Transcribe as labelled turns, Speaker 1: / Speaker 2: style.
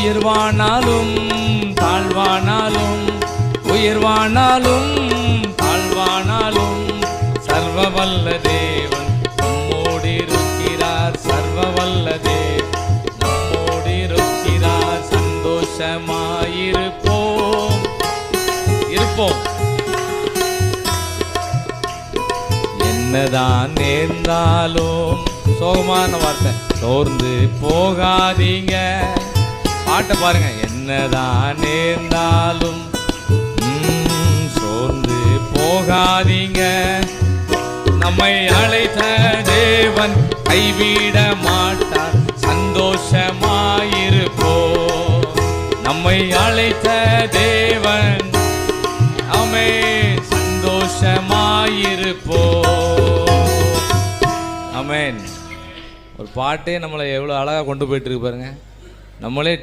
Speaker 1: உயர்வானாலும் தாழ்வானாலும், உயர்வானாலும் தாழ்வானாலும், சர்வ வல்ல தேவன் நம்மோடு இருக்கிறார். சர்வ வல்ல தேவன் நம்மோடு இருக்கிறார். சந்தோஷமாயிருப்போம் இருப்போம். என்னதான் நேர்ந்தாலும், சோகமான வார்த்தை, சோர்ந்து போகாதீங்க. பாட்டை பாருங்க. என்னதான் நேர்ந்தாலும் சோர்ந்து போகாதீங்க. நம்மை அழைத்த தேவன் கைவிட மாட்டார். சந்தோஷமாயிருப்போம். நம்மை அழைத்த தேவன் நம்மை சந்தோஷமாயிருப்போம். ஆமென். ஒரு பாட்டே நம்மளை எவ்வளோ அழகாக கொண்டு போயிட்டு இருக்கு பாருங்க. நம்மளே